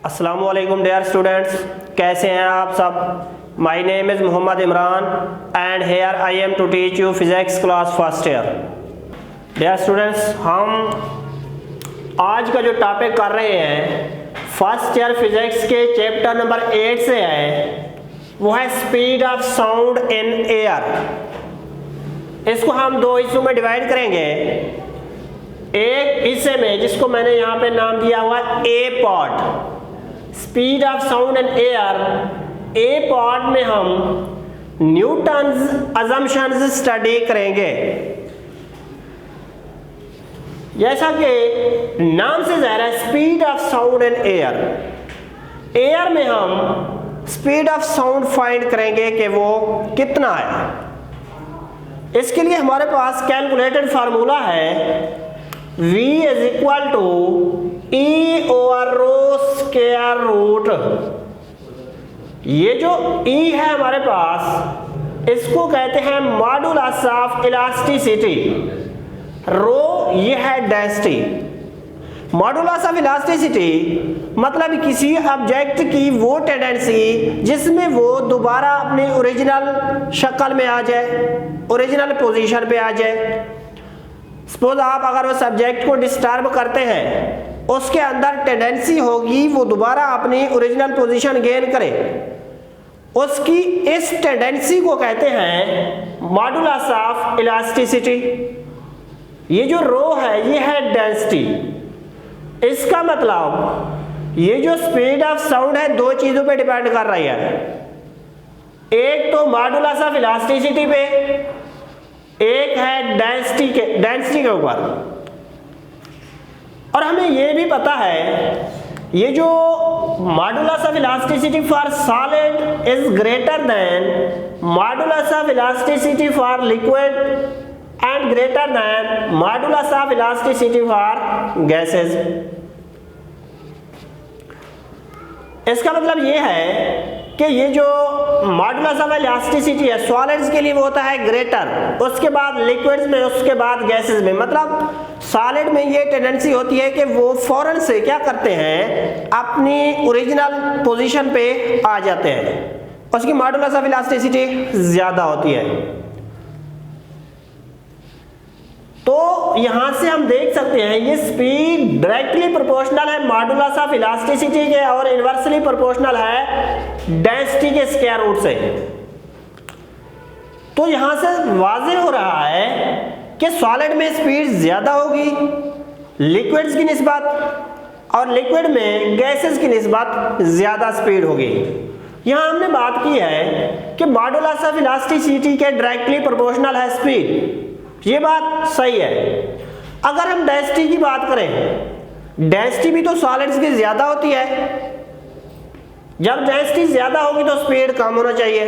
अस्सलामु अलैकुम dear students, कैसे हैं आप सब। My name is Mohammad Imran and here I am to teach you physics class first year. Dear students, हम आज का जो टॉपिक कर रहे हैं फर्स्ट ईयर फिज़िक्स के चैप्टर नंबर 8 से है, वो है speed of sound in air. इसको हम दो हिस्सों में डिवाइड करेंगे। एक हिस्से में जिसको मैंने यहाँ पे नाम दिया हुआ A part, speed of sound in air. A part में हम न्यूटन्स असम्पशंस स्टडी करेंगे। जैसा कि नाम से ज़ाहिर है, speed of sound in air. Air में हम स्पीड ऑफ साउंड फाइंड करेंगे कि वो कितना है। इसके लिए हमारे पास कैलकुलेटेड फार्मूला है V is equal to E over rho square root. ये जो E है हमारे पास, इसको कहते हैं मॉडुलस ऑफ इलास्टिसिटी। रो ये है डेंसिटी। मॉडुलस ऑफ इलास्टिसिटी मतलब किसी ऑब्जेक्ट की वो टेंडेंसी जिसमें वो दोबारा अपनी ओरिजिनल शक्ल में आ जाए, ओरिजिनल पोजीशन पे आ जाए। सपोज आप अगर उस सब्जेक्ट को डिस्टर्ब करते हैं, उसके अंदर टेंडेंसी होगी वो दोबारा अपनी ओरिजिनल पोजीशन गेन करे। उसकी इस टेंडेंसी को कहते हैं मॉडुलस ऑफ इलास्टिसिटी। ये जो रो है ये है डेंसिटी। इसका मतलब ये जो स्पीड ऑफ साउंड है दो चीजों पे डिपेंड कर रही है। एक तो मॉडुलस ऑफ इलास्टिसिटी पे, एक है डेंसिटी के ऊपर। और हमें ये भी पता है ये जो modulus of elasticity for solid is greater than modulus of elasticity for liquid and greater than modulus of elasticity for gases. इसका मतलब ये है कि ये जो मॉडुलस ऑफ इलास्टिसिटी है सॉलिड्स के लिए वो होता है ग्रेटर, उसके बाद लिक्विड्स में, उसके बाद गैसेस में। मतलब सॉलिड में ये टेंडेंसी होती है कि वो फौरन से क्या करते हैं, अपनी ओरिजिनल पोजीशन पे आ जाते हैं। उसकी मॉडुलस ऑफ इलास्टिसिटी ज्यादा होती है। तो यहां से हम देख सकते हैं ये स्पीड डायरेक्टली प्रोपोर्शनल है मॉडुलस ऑफ इलास्टिसिटी के और इनवर्सली प्रोपोर्शनल है डेंसिटी के स्क्वायर रूट से। तो यहां से वाज़ेह हो रहा है कि सॉलिड में स्पीड ज्यादा होगी लिक्विड्स की निस्बत, और लिक्विड में गैसेस की निस्बत ज्यादा स्पीड होगी। यहां हमने बात की है कि मॉडुलस ऑफ इलास्टिसिटी के डायरेक्टली प्रोपोर्शनल है स्पीड। ये बात सही है। अगर हम डेंसिटी की बात करें, डेंसिटी भी तो सॉलिड्स की ज्यादा होती है। जब डेंसिटी ज्यादा होगी तो स्पीड कम होना चाहिए।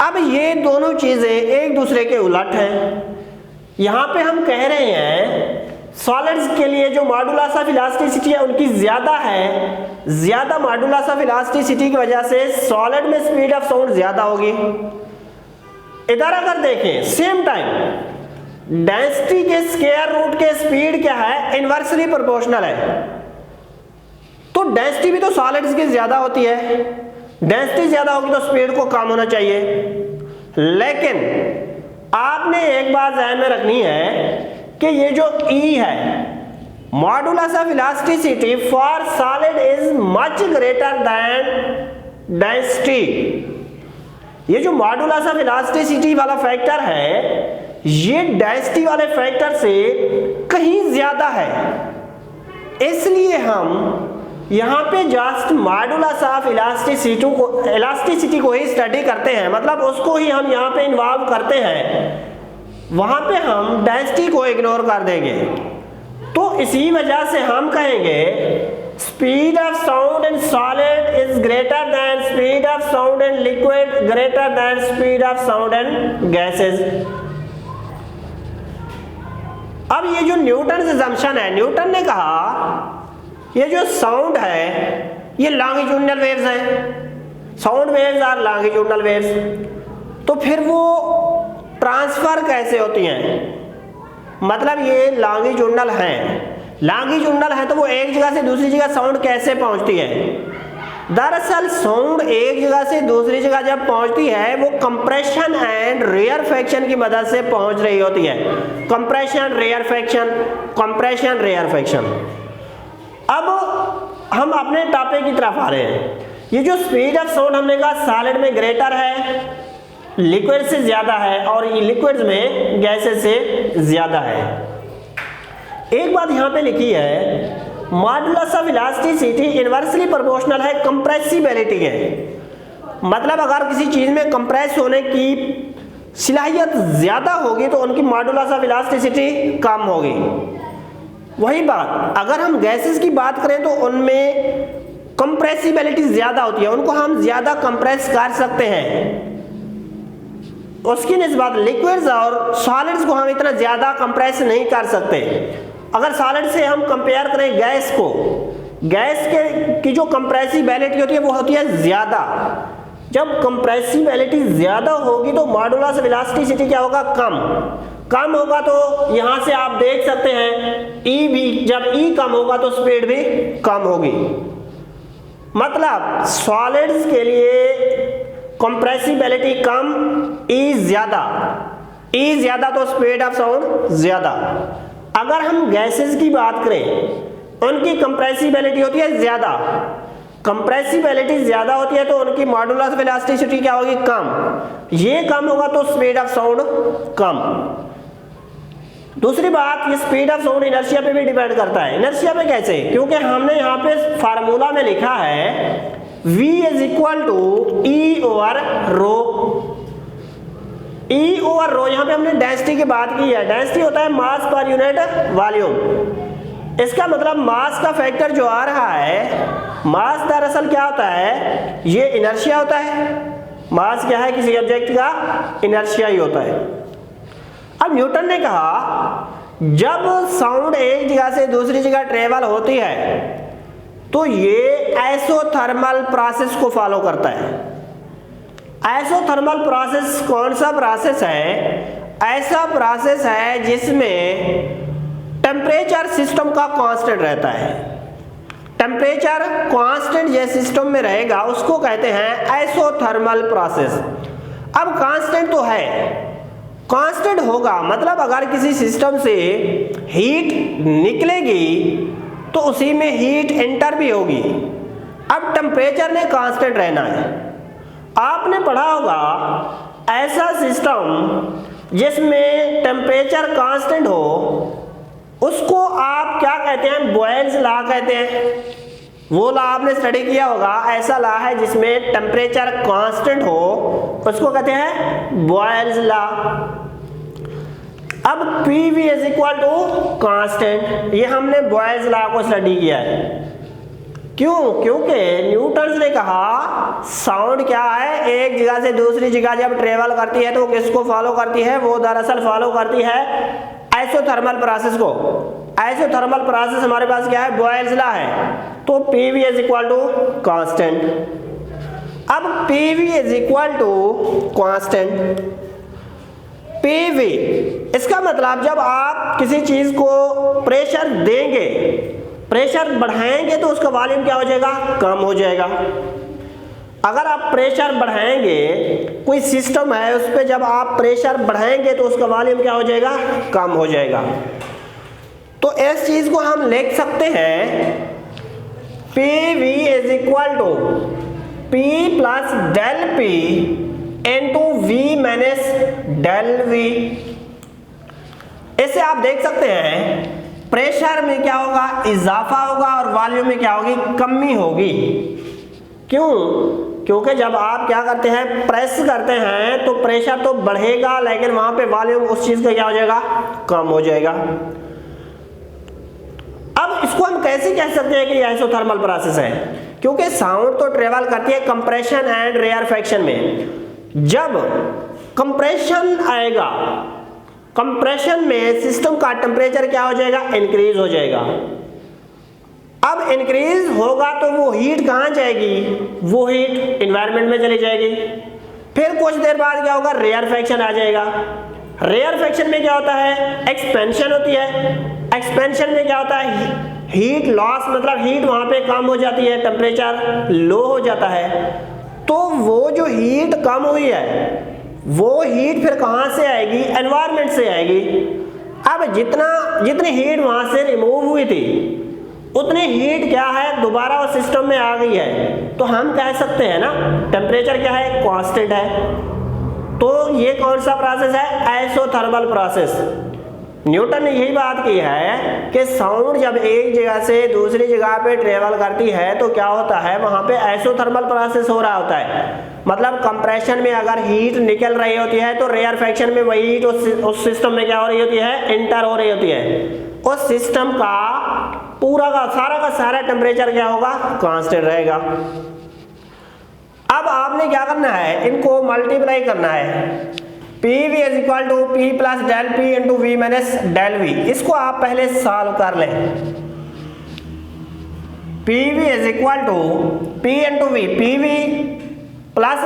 अब ये दोनों चीजें एक दूसरे के उलट हैं। यहां पे हम कह रहे हैं सॉलिड्स के लिए जो मॉडुलस ऑफ इलास्टिसिटी है उनकी ज्यादा है, ज्यादा मॉडुलस ऑफ इलास्टिसिटी की वजह से सॉलिड में स्पीड ऑफ साउंड ज्यादा होगी। इधर अगर देखें सेम टाइम डेंसिटी के स्क्वायर रूट के स्पीड क्या है, इनवर्सली प्रोपोर्शनल है। तो डेंसिटी भी तो सॉलिड्स की ज्यादा होती है। डेंसिटी ज्यादा होगी तो स्पीड को कम होना चाहिए। लेकिन आपने एक बात ध्यान में रखनी है कि ये जो E है, modulus of elasticity for solid is much greater than density. ये जो मॉडुलस ऑफ इलास्टिसिटी वाला फैक्टर है ये डेंसिटी वाले फैक्टर से कहीं ज्यादा है। इसलिए हम यहाँ पे जस्ट मॉडुलस ऑफ इलास्टिसिटी को ही स्टडी करते हैं, मतलब उसको ही हम यहाँ पे इन्वॉल्व करते हैं। वहाँ पे हम डेंसिटी को इग्नोर कर देंगे। तो इसी वजह से हम कहेंगे speed of sound in solid is greater than speed of sound in liquid, greater than speed of sound in gases. अब ये जो न्यूटन असम्पशन है, न्यूटन ने कहा ये जो साउंड है ये लॉन्गिट्यूडिनल वेव्स हैं, sound waves are longitudinal waves. तो फिर वो ट्रांसफर कैसे होती हैं, मतलब ये लॉन्गिट्यूडिनल हैं लॉन्गिट्यूडनल है तो वो एक जगह से दूसरी जगह साउंड कैसे पहुंचती है? दरअसल साउंड एक जगह से दूसरी जगह जब पहुंचती है वो कंप्रेशन एंड रेयरफेक्शन की मदद से पहुंच रही होती है। Compression rarefaction, compression rarefaction. अब हम अपने टॉपिक की तरफ आ रहे हैं। ये जो स्पीड ऑफ साउंड हमने कहा सॉलिड में ग्रेटर है, लिक्विड से ज्यादा है, और ये लिक्विड्स में गैसेस से ज्यादा है। एक बात यहाँ पे लिखी है, modulus of elasticity inversely proportional है कंप्रेसिबिलिटी के। मतलब अगर किसी चीज में कंप्रेस होने की सलाहियत ज्यादा होगी तो उनकी मॉडुलस ऑफ इलास्टिसिटी कम होगी। वही बात अगर हम गैसेस की बात करें तो उनमें कंप्रेसिबिलिटी ज्यादा होती है, उनको हम ज्यादा कंप्रेस कर सकते हैं। उसकी निस्बत लिक्विड्स और सॉलिड्स को हम इतना ज्यादा कंप्रेस नहीं कर सकते। अगर सॉलिड से हम कंपेयर करें गैस को, गैस की जो कंप्रेसिबिलिटी होती है वो होती है ज्यादा। जब कंप्रेसिबिलिटी ज्यादा होगी तो मॉडुलस ऑफ इलास्टिसिटी क्या होगा? कम होगा। तो यहां से आप देख सकते हैं ई भी, जब ई कम होगा तो स्पीड भी कम होगी। मतलब सॉलिड्स के लिए कंप्रेसिबिलिटी कम, ई ज्यादा तो स्पीड ऑफ साउंड ज्यादा। अगर हम गैसेस की बात करें उनकी कंप्रेसिबिलिटी होती है ज्यादा, कंप्रेसिबिलिटी ज्यादा होती है तो उनकी मॉडुलस ऑफ इलास्टिसिटी क्या होगी? कम। ये कम होगा तो स्पीड ऑफ साउंड कम। दूसरी बात, ये स्पीड ऑफ साउंड इनर्शिया पे भी डिपेंड करता है। इनर्शिया पे कैसे? क्योंकि हमने यहाँ पे फार्मूला में लिखा है V is equal to E over rho. E over rho, यहाँ पे हमने डेंसिटी की बात की है। डेंसिटी होता है मास पर यूनिट वॉल्यूम। इसका मतलब मास का फैक्टर जो आ रहा है, मास दरअसल क्या होता है? ये इनर्शिया होता है। मास क्या है? किसी ऑब्जेक्ट का इनर्शिया ही होता है। अब न्यूटन ने कहा जब साउंड एक जगह से दूसरी जगह ट्रेवल होती है तो ये आइसोथर्मल प्रोसेस को फॉलो करता है। आइसोथर्मल प्रोसेस कौन सा प्रोसेस है? ऐसा प्रोसेस है जिसमें टेम्परेचर सिस्टम का कांस्टेंट रहता है। टेम्परेचर कांस्टेंट जिस सिस्टम में रहेगा उसको कहते हैं आइसोथर्मल प्रोसेस। अब कांस्टेंट तो है, कांस्टेंट होगा मतलब अगर किसी सिस्टम से हीट निकलेगी तो उसी में हीट एंटर भी होगी। अब टेम्परेचर ने कांस्टेंट रहना है। आपने पढ़ा होगा ऐसा सिस्टम जिसमें टेम्परेचर कांस्टेंट हो उसको आप क्या कहते हैं? बॉयल्स लॉ कहते हैं। वो लॉ आपने स्टडी किया होगा। ऐसा लॉ है जिसमें टेम्परेचर कांस्टेंट हो उसको कहते हैं बॉयल्स लॉ। अब PV is equal to constant, ये हमने बॉयल्स लॉ को स्टडी किया है। क्यों? क्योंकि न्यूटन ने कहा साउंड क्या है? एक जगह से दूसरी जगह जब ट्रेवल करती है तो किसको फॉलो करती है? वो दरअसल फॉलो करती है आइसोथर्मल प्रोसेस को। आइसोथर्मल प्रोसेस हमारे पास क्या है? बॉयल्स लॉ है। तो PV is equal to constant. अब PV is equal to constant, PV, इसका मतलब जब आप किसी चीज को प्रेशर देंगे, प्रेशर बढ़ाएंगे तो उसका वॉल्यूम क्या हो जाएगा? कम हो जाएगा। अगर आप प्रेशर बढ़ाएंगे, कोई सिस्टम है उस पर जब आप प्रेशर बढ़ाएंगे तो उसका वॉल्यूम क्या हो जाएगा? कम हो जाएगा। तो इस चीज को हम लिख सकते हैं PV is equal to P plus del P into V minus del V। इससे आप देख सकते हैं प्रेशर में क्या होगा? इजाफा होगा और वॉल्यूम में क्या होगी? कमी होगी। क्यों? क्योंकि जब आप क्या करते हैं? प्रेस करते हैं तो प्रेशर तो बढ़ेगा लेकिन वहां पे वॉल्यूम उस चीज का क्या हो जाएगा? कम हो जाएगा। अब इसको हम कैसे कह सकते हैं कि ये आइसोथर्मल प्रोसेस है? क्योंकि साउंड तो ट्रेवल करती है कंप्रेशन एंड रेयरफेक्शन में। जब कंप्रेशन आएगा, कंप्रेशन में सिस्टम का टेम्परेचर क्या हो जाएगा? इंक्रीज हो जाएगा। अब इंक्रीज होगा तो वो हीट कहां जाएगी? वो हीट एनवायरनमेंट में चली जाएगी। फिर कुछ देर बाद क्या होगा? रेयरफेक्शन आ जाएगा। रेयरफेक्शन में क्या होता है, एक्सपेंशन होती है। एक्सपेंशन में क्या होता है, हीट लॉस, मतलब हीट वहां पे कम हो जाती है, टेम्परेचर लो हो जाता है। तो वो जो हीट कम हुई है वो हीट फिर कहां से आएगी, एनवायरनमेंट से आएगी। अब जितनी हीट वहां से रिमूव हुई थी उतनी हीट क्या है, दोबारा उस सिस्टम में आ गई है। तो हम कह सकते हैं ना टेम्परेचर क्या है, कांस्टेंट है। तो ये कौन सा प्रोसेस है, आइसोथर्मल प्रोसेस। न्यूटन ने यही बात की है कि साउंड जब एक जगह से दूसरी जगह पे ट्रेवल करती है तो क्या होता है, वहां पे आइसोथर्मल प्रोसेस हो रहा होता है। मतलब कंप्रेशन में अगर हीट निकल रही होती है तो रेयरफेक्शन में वही हीट उस सिस्टम में क्या हो रही होती है, इंटर हो रही होती है। उस सिस्टम का पूरा का सारा टेम्परेचर क्या होगा, कांस्टेंट रहेगा। अब आपने क्या करना है, इनको मल्टीप्लाई करना है। PV is equal to P plus del P into V minus del V। इसको आप पहले सॉल्व कर लें। PV is equal to P into V, PV plus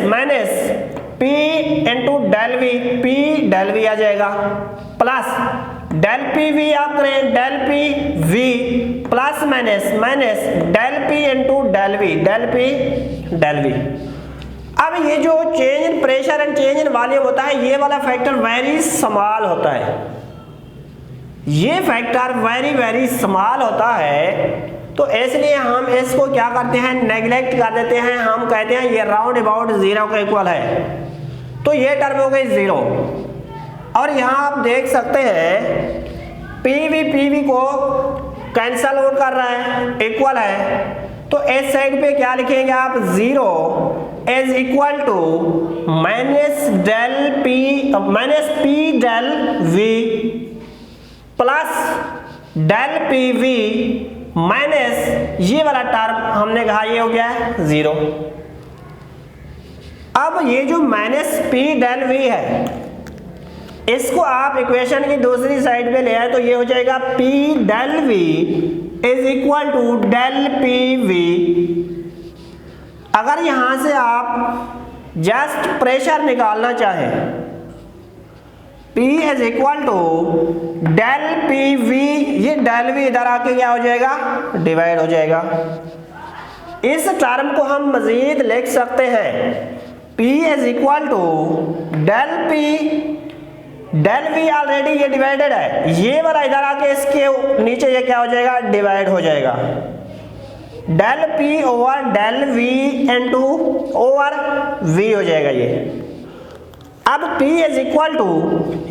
minus P into del V, P del V आ जाएगा, plus del PV आप करें del PV plus minus del P into del V, del P del V। अब ये जो change in pressure and change in volume होता है, ये वाला फैक्टर वेरी स्मॉल होता है। ये फैक्टर वेरी स्मॉल होता है, तो इसलिए हम इसको क्या करते हैं, नेग्लेक्ट कर देते हैं। हम कहते हैं ये राउंड अबाउट 0 के इक्वल है, तो ये टर्म हो गई 0। और यहाँ आप देख सकते हैं PV को कैंसल आउट कर रहा है, इक्वल है। तो इस साइड पे क्या लिखेंगे आप, 0 is equal to minus P del V plus del PV minus ये वाला टर्म हमने कहा ये हो गया है 0। अब ये जो माइनस P डेल V है, इसको आप इक्वेशन की दूसरी साइड पे ले आए तो ये हो जाएगा P del V is equal to del PV। अगर यहां से आप जस्ट प्रेशर निकालना चाहें, P is equal to del PV, ये डेल V इधर आके क्या हो जाएगा, डिवाइड हो जाएगा। इस टर्म को हम मजीद लिख सकते हैं, P is equal to del P del V already ये डिवाइडेड है, ये वाला इधर आके इसके नीचे ये क्या हो जाएगा, डिवाइड हो जाएगा। Del P over del V into over V हो जाएगा ये। अब P इज इक्वल टू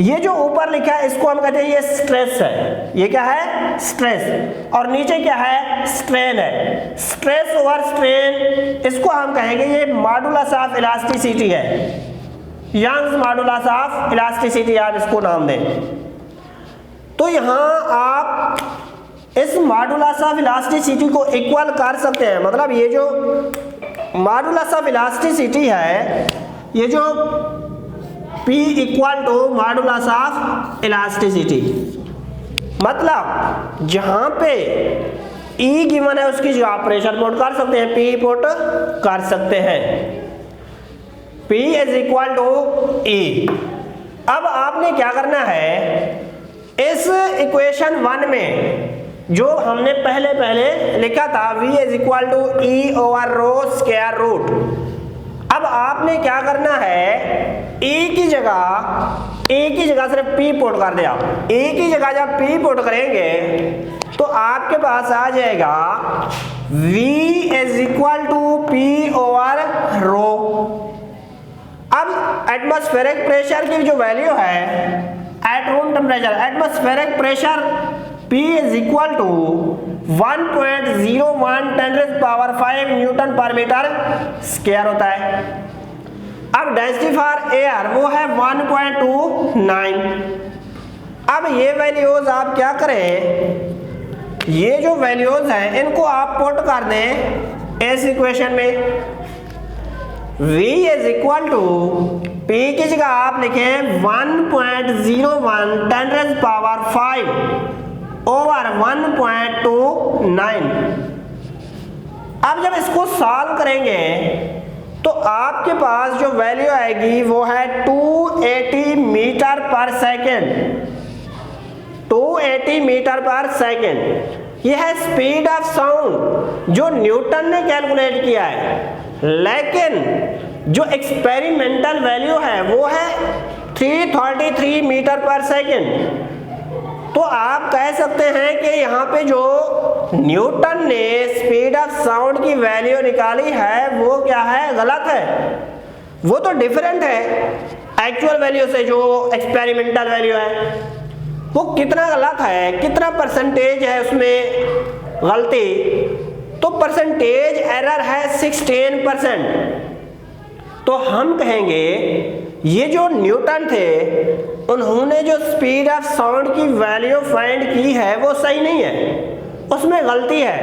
ये जो ऊपर लिखा है इसको हम कहते हैं ये स्ट्रेस है, ये क्या है, स्ट्रेस। और नीचे क्या है, स्ट्रेन है। स्ट्रेस ओवर स्ट्रेन, इसको हम कहेंगे ये मॉडुलस ऑफ इलास्टिसिटी है, यंग्स मॉडुलस ऑफ इलास्टिसिटी आप इसको नाम दें। तो यहां आप इस मॉडुलस ऑफ इलास्टिसिटी को इक्वल कर सकते हैं। मतलब ये जो मॉडुलस ऑफ इलास्टिसिटी है, ये जो P equal to modulus of elasticity, मतलब जहां पे E गिवन है उसकी जगह आप प्रेशर पुट कर सकते हैं, P पुट कर सकते हैं। P is equal to E। अब आपने क्या करना है, इस इक्वेशन 1 में जो हमने पहले लिखा था V is equal to E over rho square root, अब आपने क्या करना है, E की जगह सिर्फ P पुट कर दिया। E की जगह जब P पुट करेंगे तो आपके पास आ जाएगा V is equal to P over rho. अब एटमॉस्फेरिक प्रेशर की जो वैल्यू है at room temperature, atmospheric pressure P is equal to 1.01 × 5 newton per metre square होता है। अब डेंसिटी फॉर एयर वो है 1.29। अब ये वैल्यूज आप क्या करें, ये जो वैल्यूज हैं इनको आप पुट कर दें इस इक्वेशन में। V is equal to P की जगह आप लिखें 1.01 × 5 ओवर 1.29। अब जब इसको सॉल्व करेंगे तो आपके पास जो वैल्यू आएगी वो है 280 मीटर पर सेकेंड। 280 मीटर पर सेकेंड यह है स्पीड ऑफ साउंड जो न्यूटन ने कैलकुलेट किया है, लेकिन जो एक्सपेरिमेंटल वैल्यू है वो है 333 मीटर पर सेकेंड। तो आप कह सकते हैं कि यहाँ पे जो न्यूटन ने स्पीड ऑफ साउंड की वैल्यू निकाली है वो क्या है, गलत है। वो तो डिफरेंट है एक्चुअल वैल्यू से, जो एक्सपेरिमेंटल वैल्यू है वो कितना गलत है, कितना परसेंटेज है उसमें गलती, तो परसेंटेज एरर है 16%। तो हम कहेंगे ये जो न्यूटन थे उन्होंने जो स्पीड ऑफ साउंड की वैल्यू फाइंड की है वो सही नहीं है, उसमें गलती है।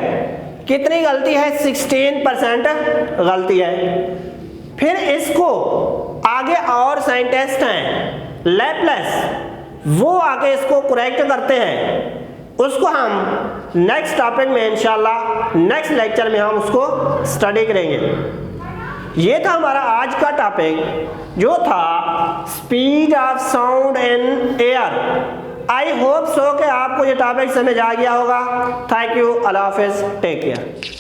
कितनी गलती है, 16% गलती है। फिर इसको आगे और साइंटिस्ट हैं लैपलेस, वो आगे इसको करेक्ट करते हैं। उसको हम नेक्स्ट टॉपिक में इंशाल्लाह नेक्स्ट लेक्चर में हम उसको स्टडी करेंगे। ये था हमारा आज का टॉपिक जो था speed of sound in air. I hope so कि आपको ये टॉपिक समझ आ गया होगा। थैंक यू, अल्लाह हाफिज़, टेक केयर।